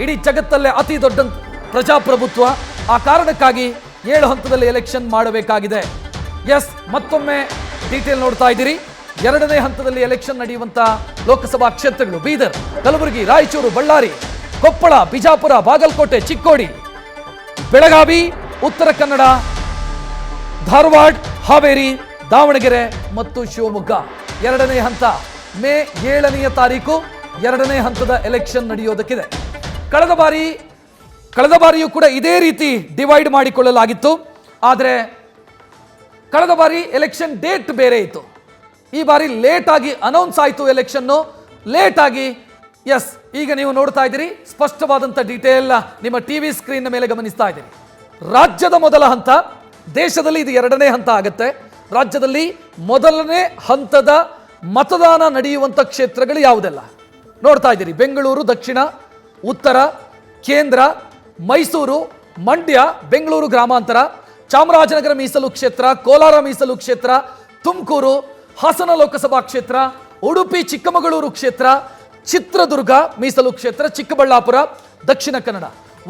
ಇಡೀ ಜಗತ್ತಲ್ಲೇ ಅತಿ ದೊಡ್ಡ ಪ್ರಜಾಪ್ರಭುತ್ವ. ಆ ಕಾರಣಕ್ಕಾಗಿ 7 ಹಂತದಲ್ಲಿ ಎಲೆಕ್ಷನ್ ಮಾಡಬೇಕಾಗಿದೆ. ಎಸ್, ಮತ್ತೊಮ್ಮೆ ಡೀಟೇಲ್ ನೋಡ್ತಾ ಇದ್ದೀರಿ. 2ನೇ ಹಂತದಲ್ಲಿ ಎಲೆಕ್ಷನ್ ನಡೆಯುವಂತ ಲೋಕಸಭಾ ಕ್ಷೇತ್ರಗಳು ಬೀದರ್, ಕಲಬುರಗಿ, ರಾಯಚೂರು, ಬಳ್ಳಾರಿ, ಕೊಪ್ಪಳ, ಬಿಜಾಪುರ, ಬಾಗಲಕೋಟೆ, ಚಿಕ್ಕೋಡಿ, ಬೆಳಗಾವಿ, ಉತ್ತರ ಕನ್ನಡ, ಧಾರವಾಡ, ಹಾವೇರಿ, ದಾವಣಗೆರೆ ಮತ್ತು ಶಿವಮೊಗ್ಗ. 2ನೇ ಹಂತ ಮೇ 7ನೇ ತಾರೀಕು 2ನೇ ಹಂತದ ಎಲೆಕ್ಷನ್ ನಡೆಯೋದಕ್ಕಿದೆ. ಕಳೆದ ಬಾರಿಯೂ ಕೂಡ ಇದೇ ರೀತಿ ಡಿವೈಡ್ ಮಾಡಿಕೊಳ್ಳಲಾಗಿತ್ತು. ಆದರೆ ಕಳೆದ ಬಾರಿ ಎಲೆಕ್ಷನ್ ಡೇಟ್ ಬೇರೆ ಇತ್ತು. ಈ ಬಾರಿ ಲೇಟ್ ಆಗಿ ಅನೌನ್ಸ್ ಆಯಿತು ಎಲೆಕ್ಷನ್ನು, ಲೇಟ್ ಆಗಿ. ಎಸ್, ಈಗ ನೀವು ನೋಡ್ತಾ ಇದ್ದೀರಿ, ಸ್ಪಷ್ಟವಾದಂಥ ಡೀಟೇಲ್ ನಿಮ್ಮ ಟಿವಿ ಸ್ಕ್ರೀನ್ ಮೇಲೆ ಗಮನಿಸ್ತಾ ಇದ್ದೀರಿ. ರಾಜ್ಯದ ಮೊದಲ ಹಂತ, ದೇಶದಲ್ಲಿ ಇದು 2ನೇ ಹಂತ ಆಗುತ್ತೆ. ರಾಜ್ಯದಲ್ಲಿ ಮೊದಲನೇ ಹಂತದ ಮತದಾನ ನಡೆಯುವಂಥ ಕ್ಷೇತ್ರಗಳು ಯಾವುದೆಲ್ಲ ನೋಡ್ತಾ ಇದ್ದೀರಿ. ಬೆಂಗಳೂರು ದಕ್ಷಿಣ, ಉತ್ತರ, ಕೇಂದ್ರ, ಮೈಸೂರು, ಮಂಡ್ಯ, ಬೆಂಗಳೂರು ಗ್ರಾಮಾಂತರ, ಚಾಮರಾಜನಗರ ಮೀಸಲು ಕ್ಷೇತ್ರ, ಕೋಲಾರ ಮೀಸಲು ಕ್ಷೇತ್ರ, ತುಮಕೂರು, ಹಾಸನ ಲೋಕಸಭಾ ಕ್ಷೇತ್ರ, ಉಡುಪಿ ಚಿಕ್ಕಮಗಳೂರು ಕ್ಷೇತ್ರ, ಚಿತ್ರದುರ್ಗ ಮೀಸಲು ಕ್ಷೇತ್ರ, ಚಿಕ್ಕಬಳ್ಳಾಪುರ, ದಕ್ಷಿಣ ಕನ್ನಡ.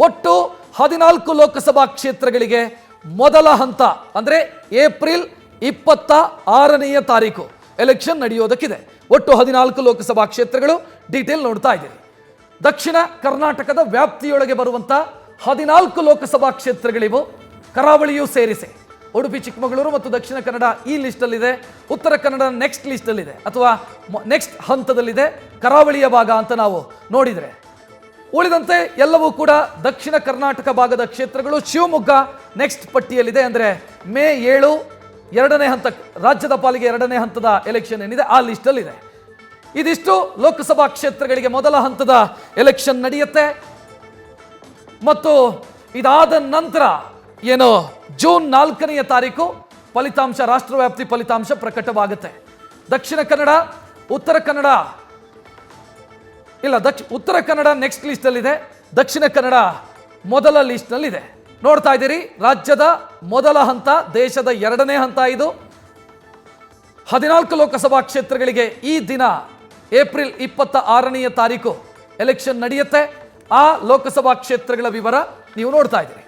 ಒಟ್ಟು 14 ಲೋಕಸಭಾ ಕ್ಷೇತ್ರಗಳಿಗೆ ಮೊದಲ ಹಂತ ಅಂದರೆ ಏಪ್ರಿಲ್ 26ನೇ ತಾರೀಕು ಎಲೆಕ್ಷನ್ ನಡೆಯೋದಕ್ಕಿದೆ. ಒಟ್ಟು 14 ಲೋಕಸಭಾ ಕ್ಷೇತ್ರಗಳು. ಡೀಟೇಲ್ ನೋಡ್ತಾ ಇದ್ದೀರಿ. ದಕ್ಷಿಣ ಕರ್ನಾಟಕದ ವ್ಯಾಪ್ತಿಯೊಳಗೆ ಬರುವಂಥ 14 ಲೋಕಸಭಾ ಕ್ಷೇತ್ರಗಳಿವು, ಕರಾವಳಿಯೂ ಸೇರಿಸಿ. ಉಡುಪಿ ಚಿಕ್ಕಮಗಳೂರು ಮತ್ತು ದಕ್ಷಿಣ ಕನ್ನಡ ಈ ಲಿಸ್ಟಲ್ಲಿದೆ. ಉತ್ತರ ಕನ್ನಡ ನೆಕ್ಸ್ಟ್ ಲಿಸ್ಟಲ್ಲಿದೆ ಅಥವಾ ನೆಕ್ಸ್ಟ್ ಹಂತದಲ್ಲಿದೆ. ಕರಾವಳಿಯ ಭಾಗ ಅಂತ ನಾವು ನೋಡಿದರೆ ಉಳಿದಂತೆ ಎಲ್ಲವೂ ಕೂಡ ದಕ್ಷಿಣ ಕರ್ನಾಟಕ ಭಾಗದ ಕ್ಷೇತ್ರಗಳು. ಶಿವಮೊಗ್ಗ ನೆಕ್ಸ್ಟ್ ಪಟ್ಟಿಯಲ್ಲಿದೆ. ಅಂದರೆ ಮೇ 7 2ನೇ ಹಂತ, ರಾಜ್ಯದ ಪಾಲಿಗೆ 2ನೇ ಹಂತದ ಎಲೆಕ್ಷನ್ ಏನಿದೆ ಆ ಲಿಸ್ಟಲ್ಲಿದೆ. ಇದಿಷ್ಟು ಲೋಕಸಭಾ ಕ್ಷೇತ್ರಗಳಿಗೆ ಮೊದಲ ಹಂತದ ಎಲೆಕ್ಷನ್ ನಡೆಯುತ್ತೆ. ಮತ್ತು ಇದಾದ ನಂತರ ಏನು ಜೂನ್ 4ನೇ ತಾರೀಕು ಫಲಿತಾಂಶ, ರಾಷ್ಟ್ರವ್ಯಾಪ್ತಿ ಫಲಿತಾಂಶ ಪ್ರಕಟವಾಗುತ್ತೆ. ದಕ್ಷಿಣ ಕನ್ನಡ, ಉತ್ತರ ಕನ್ನಡ ಇಲ್ಲ, ಉತ್ತರ ಕನ್ನಡ ನೆಕ್ಸ್ಟ್ ಲಿಸ್ಟಲ್ಲಿದೆ. ದಕ್ಷಿಣ ಕನ್ನಡ ಮೊದಲ ಲಿಸ್ಟ್ನಲ್ಲಿದೆ. ನೋಡ್ತಾ ಇದ್ದೀರಿ, ರಾಜ್ಯದ ಮೊದಲ ಹಂತ, ದೇಶದ 2ನೇ ಹಂತ ಇದು. 14 ಲೋಕಸಭಾ ಕ್ಷೇತ್ರಗಳಿಗೆ ಈ ದಿನ ಏಪ್ರಿಲ್ 26ನೇ ತಾರೀಕು ಎಲೆಕ್ಷನ್ ನಡೆಯುತ್ತೆ. ಆ ಲೋಕಸಭಾ ಕ್ಷೇತ್ರಗಳ ವಿವರ ನೀವು ನೋಡ್ತಾ ಇದ್ದೀರಿ.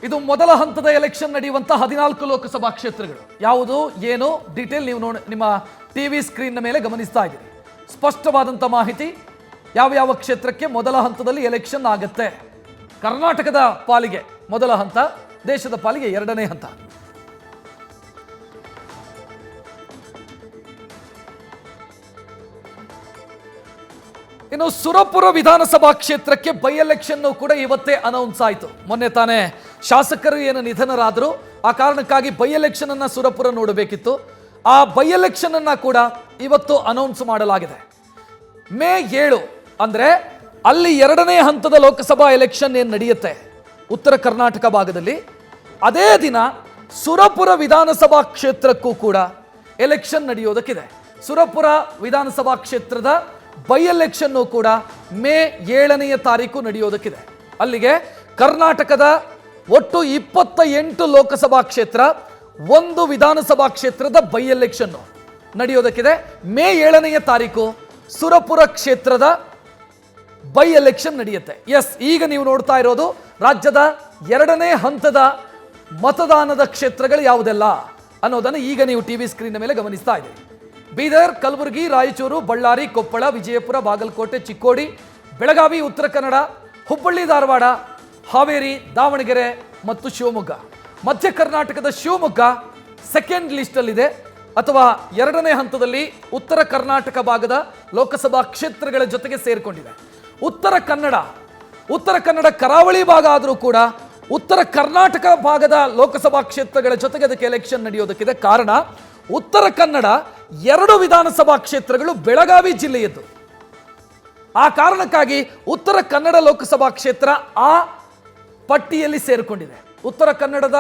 ಇದು ಮೊದಲ ಹಂತದ ಎಲೆಕ್ಷನ್ ನಡೆಯುವಂಥ 14 ಲೋಕಸಭಾ ಕ್ಷೇತ್ರಗಳು. ಯಾವುದು ಏನು ಡೀಟೇಲ್ ನೀವು ನಿಮ್ಮ ಟಿವಿ ಸ್ಕ್ರೀನ್ ಮೇಲೆ ಗಮನಿಸ್ತಾ ಇದ್ದೀರಿ. ಸ್ಪಷ್ಟವಾದಂಥ ಮಾಹಿತಿ, ಯಾವ ಕ್ಷೇತ್ರಕ್ಕೆ ಮೊದಲ ಹಂತದಲ್ಲಿ ಎಲೆಕ್ಷನ್ ಆಗುತ್ತೆ. ಕರ್ನಾಟಕದ ಪಾಲಿಗೆ ಮೊದಲ ಹಂತ, ದೇಶದ ಪಾಲಿಗೆ 2ನೇ ಹಂತ. ಇನ್ನು ಸುರಪುರ ವಿಧಾನಸಭಾ ಕ್ಷೇತ್ರಕ್ಕೆ ಬೈ ಎಲೆಕ್ಷನ್ ಕೂಡ ಇವತ್ತೇ ಅನೌನ್ಸ್ ಆಯಿತು. ಮೊನ್ನೆ ತಾನೇ ಶಾಸಕರು ಏನು ನಿಧನರಾದರು, ಆ ಕಾರಣಕ್ಕಾಗಿ ಬೈ ಎಲೆಕ್ಷನ್ ಅನ್ನ ಸುರಪುರ ನೋಡಬೇಕಿತ್ತು. ಆ ಬೈ ಎಲೆಕ್ಷನ್ ಅನ್ನ ಕೂಡ ಇವತ್ತು ಅನೌನ್ಸ್ ಮಾಡಲಾಗಿದೆ. ಮೇ 7 ಅಂದ್ರೆ ಅಲ್ಲಿ 2ನೇ ಹಂತದ ಲೋಕಸಭಾ ಎಲೆಕ್ಷನ್ ಏನು ನಡೆಯುತ್ತೆ ಉತ್ತರ ಕರ್ನಾಟಕ ಭಾಗದಲ್ಲಿ, ಅದೇ ದಿನ ಸುರಪುರ ವಿಧಾನಸಭಾ ಕ್ಷೇತ್ರಕ್ಕೂ ಕೂಡ ಎಲೆಕ್ಷನ್ ನಡೆಯೋದಕ್ಕಿದೆ. ಸುರಪುರ ವಿಧಾನಸಭಾ ಕ್ಷೇತ್ರದ ಬೈ ಎಲೆಕ್ಷನ್ನು ಕೂಡ ಮೇ 7ನೇ ತಾರೀಕು ನಡೆಯೋದಕ್ಕಿದೆ. ಅಲ್ಲಿಗೆ ಕರ್ನಾಟಕದ ಒಟ್ಟು 28 ಲೋಕಸಭಾ ಕ್ಷೇತ್ರ, 1 ವಿಧಾನಸಭಾ ಕ್ಷೇತ್ರದ ಬೈ ಎಲೆಕ್ಷನ್ನು ನಡೆಯೋದಕ್ಕಿದೆ. ಮೇ 7ನೇ ತಾರೀಕು ಸುರಪುರ ಕ್ಷೇತ್ರದ ಬೈ ಎಲೆಕ್ಷನ್ ನಡೆಯುತ್ತೆ. ಎಸ್, ಈಗ ನೀವು ನೋಡ್ತಾ ಇರೋದು ರಾಜ್ಯದ 2ನೇ ಹಂತದ ಮತದಾನದ ಕ್ಷೇತ್ರಗಳು ಯಾವುದೆಲ್ಲ ಅನ್ನೋದನ್ನು ಈಗ ನೀವು ಟಿವಿ ಸ್ಕ್ರೀನ್ ಮೇಲೆ ಗಮನಿಸ್ತಾ ಇದ್ದೀರಿ. ಬೀದರ್, ಕಲಬುರಗಿ, ರಾಯಚೂರು, ಬಳ್ಳಾರಿ, ಕೊಪ್ಪಳ, ವಿಜಯಪುರ, ಬಾಗಲಕೋಟೆ, ಚಿಕ್ಕೋಡಿ, ಬೆಳಗಾವಿ, ಉತ್ತರ ಕನ್ನಡ, ಹುಬ್ಬಳ್ಳಿ, ಧಾರವಾಡ, ಹಾವೇರಿ, ದಾವಣಗೆರೆ ಮತ್ತು ಶಿವಮೊಗ್ಗ. ಮಧ್ಯ ಕರ್ನಾಟಕದ ಶಿವಮೊಗ್ಗ ಸೆಕೆಂಡ್ ಲಿಸ್ಟಲ್ಲಿದೆ ಅಥವಾ 2ನೇ ಹಂತದಲ್ಲಿ ಉತ್ತರ ಕರ್ನಾಟಕ ಭಾಗದ ಲೋಕಸಭಾ ಕ್ಷೇತ್ರಗಳ ಜೊತೆಗೆ ಸೇರಿಕೊಂಡಿದೆ. ಉತ್ತರ ಕನ್ನಡ ಕರಾವಳಿ ಭಾಗ ಆದರೂ ಕೂಡ ಉತ್ತರ ಕರ್ನಾಟಕ ಭಾಗದ ಲೋಕಸಭಾ ಕ್ಷೇತ್ರಗಳ ಜೊತೆಗೆ ಅದಕ್ಕೆ ಎಲೆಕ್ಷನ್ ನಡೆಯೋದಕ್ಕಿದೆ. ಕಾರಣ, ಉತ್ತರ ಕನ್ನಡ 2 ವಿಧಾನಸಭಾ ಕ್ಷೇತ್ರಗಳು ಬೆಳಗಾವಿ ಜಿಲ್ಲೆಯದ್ದು. ಆ ಕಾರಣಕ್ಕಾಗಿ ಉತ್ತರ ಕನ್ನಡ ಲೋಕಸಭಾ ಕ್ಷೇತ್ರ ಆ ಪಟ್ಟಿಯಲ್ಲಿ ಸೇರಿಕೊಂಡಿದೆ. ಉತ್ತರ ಕನ್ನಡದ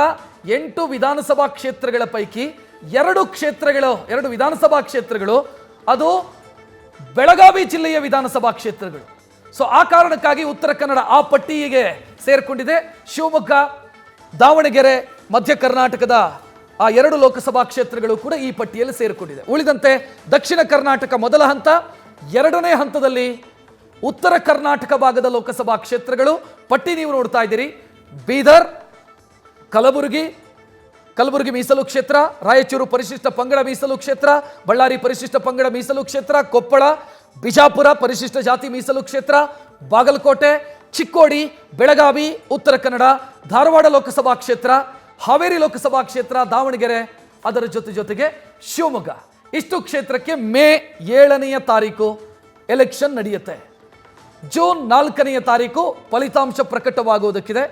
8 ವಿಧಾನಸಭಾ ಕ್ಷೇತ್ರಗಳ ಪೈಕಿ 2 ವಿಧಾನಸಭಾ ಕ್ಷೇತ್ರಗಳು ಅದು ಬೆಳಗಾವಿ ಜಿಲ್ಲೆಯ ವಿಧಾನಸಭಾ ಕ್ಷೇತ್ರಗಳು. ಸೊ ಆ ಕಾರಣಕ್ಕಾಗಿ ಉತ್ತರ ಕನ್ನಡ ಆ ಪಟ್ಟಿಗೆ ಸೇರ್ಕೊಂಡಿದೆ. ಶಿವಮೊಗ್ಗ, ದಾವಣಗೆರೆ, ಮಧ್ಯ ಕರ್ನಾಟಕದ ಆ 2 ಲೋಕಸಭಾ ಕ್ಷೇತ್ರಗಳು ಕೂಡ ಈ ಪಟ್ಟಿಯಲ್ಲಿ ಸೇರಿಕೊಂಡಿದೆ. ಉಳಿದಂತೆ ದಕ್ಷಿಣ ಕರ್ನಾಟಕ ಮೊದಲ ಹಂತ, 2ನೇ ಹಂತದಲ್ಲಿ ಉತ್ತರ ಕರ್ನಾಟಕ ಭಾಗದ ಲೋಕಸಭಾ ಕ್ಷೇತ್ರಗಳು. ಪಟ್ಟಿ ನೀವು ನೋಡ್ತಾ ಇದ್ದೀರಿ. ಬೀದರ್, ಕಲಬುರಗಿ ಮೀಸಲು ಕ್ಷೇತ್ರ, ರಾಯಚೂರು ಪರಿಶಿಷ್ಟ ಪಂಗಡ ಮೀಸಲು ಕ್ಷೇತ್ರ, ಬಳ್ಳಾರಿ ಪರಿಶಿಷ್ಟ ಪಂಗಡ ಮೀಸಲು ಕ್ಷೇತ್ರ, ಕೊಪ್ಪಳ, ಬಿಜಾಪುರ ಪರಿಶಿಷ್ಟ ಜಾತಿ ಮೀಸಲು ಕ್ಷೇತ್ರ, ಬಾಗಲಕೋಟೆ, ಚಿಕ್ಕೋಡಿ, ಬೆಳಗಾವಿ, ಉತ್ತರ ಕನ್ನಡ, ಧಾರವಾಡ ಲೋಕಸಭಾ ಕ್ಷೇತ್ರ, ಹಾವೇರಿ ಲೋಕಸಭಾ ಕ್ಷೇತ್ರ, ದಾವಣಗೆರೆ, ಅದರ ಜೊತೆಗೆ ಶಿವಮೊಗ್ಗ. ಇಷ್ಟು ಕ್ಷೇತ್ರಕ್ಕೆ ಮೇ 7ನೇ ತಾರೀಕು ಎಲೆಕ್ಷನ್ ನಡೆಯುತ್ತೆ. ಜೂನ್ 4ನೇ ತಾರೀಕು ಫಲಿತಾಂಶ ಪ್ರಕಟವಾಗುವುದಕ್ಕಿದೆ.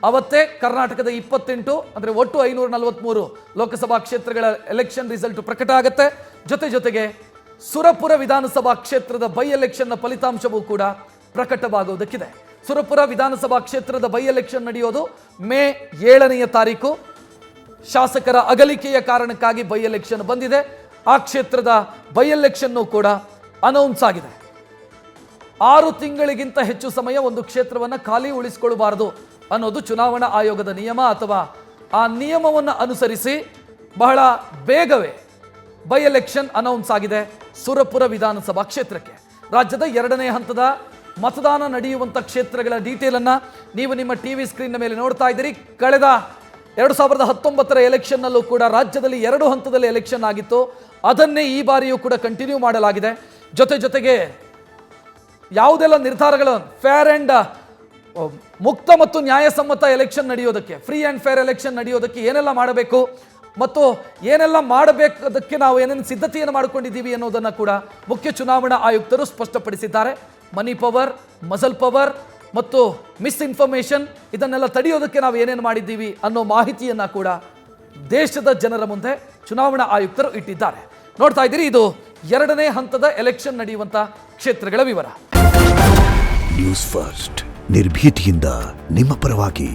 ಅವತ್ತೇ ಕರ್ನಾಟಕದ 28 ಅಂದರೆ ಒಟ್ಟು 543 ಲೋಕಸಭಾ ಕ್ಷೇತ್ರಗಳ ಎಲೆಕ್ಷನ್ ರಿಸಲ್ಟ್ ಪ್ರಕಟ ಆಗುತ್ತೆ. ಜೊತೆಗೆ ಸುರಪುರ ವಿಧಾನಸಭಾ ಕ್ಷೇತ್ರದ ಬೈ ಎಲೆಕ್ಷನ್ನ ಫಲಿತಾಂಶವೂ ಕೂಡ ಪ್ರಕಟವಾಗುವುದಕ್ಕಿದೆ. ಸುರಪುರ ವಿಧಾನಸಭಾ ಕ್ಷೇತ್ರದ ಬೈ ಎಲೆಕ್ಷನ್ ನಡೆಯೋದು ಮೇ 7ನೇ ತಾರೀಕು. ಶಾಸಕರ ಅಗಲಿಕೆಯ ಕಾರಣಕ್ಕಾಗಿ ಬೈ ಎಲೆಕ್ಷನ್ ಬಂದಿದೆ. ಆ ಕ್ಷೇತ್ರದ ಬೈ ಎಲೆಕ್ಷನ್ನು ಕೂಡ ಅನೌನ್ಸ್ ಆಗಿದೆ. 6 ತಿಂಗಳಿಗಿಂತ ಹೆಚ್ಚು ಸಮಯ ಒಂದು ಕ್ಷೇತ್ರವನ್ನು ಖಾಲಿ ಉಳಿಸಿಕೊಳ್ಳಬಾರದು ಅನ್ನೋದು ಚುನಾವಣಾ ಆಯೋಗದ ನಿಯಮ. ಅಥವಾ ಆ ನಿಯಮವನ್ನು ಅನುಸರಿಸಿ ಬಹಳ ಬೇಗವೇ ಬೈ ಎಲೆಕ್ಷನ್ ಅನೌನ್ಸ್ ಆಗಿದೆ ಸುರಪುರ ವಿಧಾನಸಭಾ ಕ್ಷೇತ್ರಕ್ಕೆ. ರಾಜ್ಯದ 2ನೇ ಹಂತದ ಮತದಾನ ನಡೆಯುವಂಥ ಕ್ಷೇತ್ರಗಳ ಡೀಟೇಲ್ ಅನ್ನ ನೀವು ನಿಮ್ಮ ಟಿವಿ ಸ್ಕ್ರೀನ್ ಮೇಲೆ ನೋಡ್ತಾ ಇದ್ದೀರಿ. ಕಳೆದ 2019ರ ಎಲೆಕ್ಷನ್ನಲ್ಲೂ ಕೂಡ ರಾಜ್ಯದಲ್ಲಿ 2 ಹಂತದಲ್ಲಿ ಎಲೆಕ್ಷನ್ ಆಗಿತ್ತು. ಅದನ್ನೇ ಈ ಬಾರಿಯೂ ಕೂಡ ಕಂಟಿನ್ಯೂ ಮಾಡಲಾಗಿದೆ. ಜೊತೆಗೆ ಯಾವುದೆಲ್ಲ ನಿರ್ಧಾರಗಳು ಫೇರ್ ಆ್ಯಂಡ್ ಮುಕ್ತ ಮತ್ತು ನ್ಯಾಯಸಮ್ಮತ ಎಲೆಕ್ಷನ್ ನಡೆಯೋದಕ್ಕೆ, ಫ್ರೀ ಆ್ಯಂಡ್ ಫೇರ್ ಎಲೆಕ್ಷನ್ ನಡೆಯೋದಕ್ಕೆ ಏನೆಲ್ಲ ಮಾಡಬೇಕು ಮತ್ತು ಏನೆಲ್ಲ ಮಾಡಬೇಕದಕ್ಕೆ ನಾವು ಏನೇನು ಸಿದ್ಧತೆಯನ್ನು ಮಾಡಿಕೊಂಡಿದ್ದೀವಿ ಅನ್ನೋದನ್ನು ಕೂಡ ಮುಖ್ಯ ಚುನಾವಣಾ ಆಯುಕ್ತರು ಸ್ಪಷ್ಟಪಡಿಸಿದ್ದಾರೆ. ಮನಿ ಪವರ್, ಮಸಲ್ ಪವರ್ ಮತ್ತು ಮಿಸ್ಇನ್ಫಾರ್ಮೇಷನ್ ಇದನ್ನೆಲ್ಲ ತಡೆಯೋದಕ್ಕೆ ನಾವು ಏನೇನು ಮಾಡಿದ್ದೀವಿ ಅನ್ನೋ ಮಾಹಿತಿಯನ್ನು ಕೂಡ ದೇಶದ ಜನರ ಮುಂದೆ ಚುನಾವಣಾ ಆಯುಕ್ತರು ಇಟ್ಟಿದ್ದಾರೆ. ನೋಡ್ತಾ ಇದ್ದೀರಿ, ಇದು 2ನೇ ಹಂತದ ಎಲೆಕ್ಷನ್ ನಡೆಯುವಂಥ ಕ್ಷೇತ್ರಗಳ ವಿವರ. ನ್ಯೂಸ್ ಫಸ್ಟ್, ನಿರ್ಭೀತಿಯಿಂದ ನಿಮ್ಮ ಪರವಾಗಿ.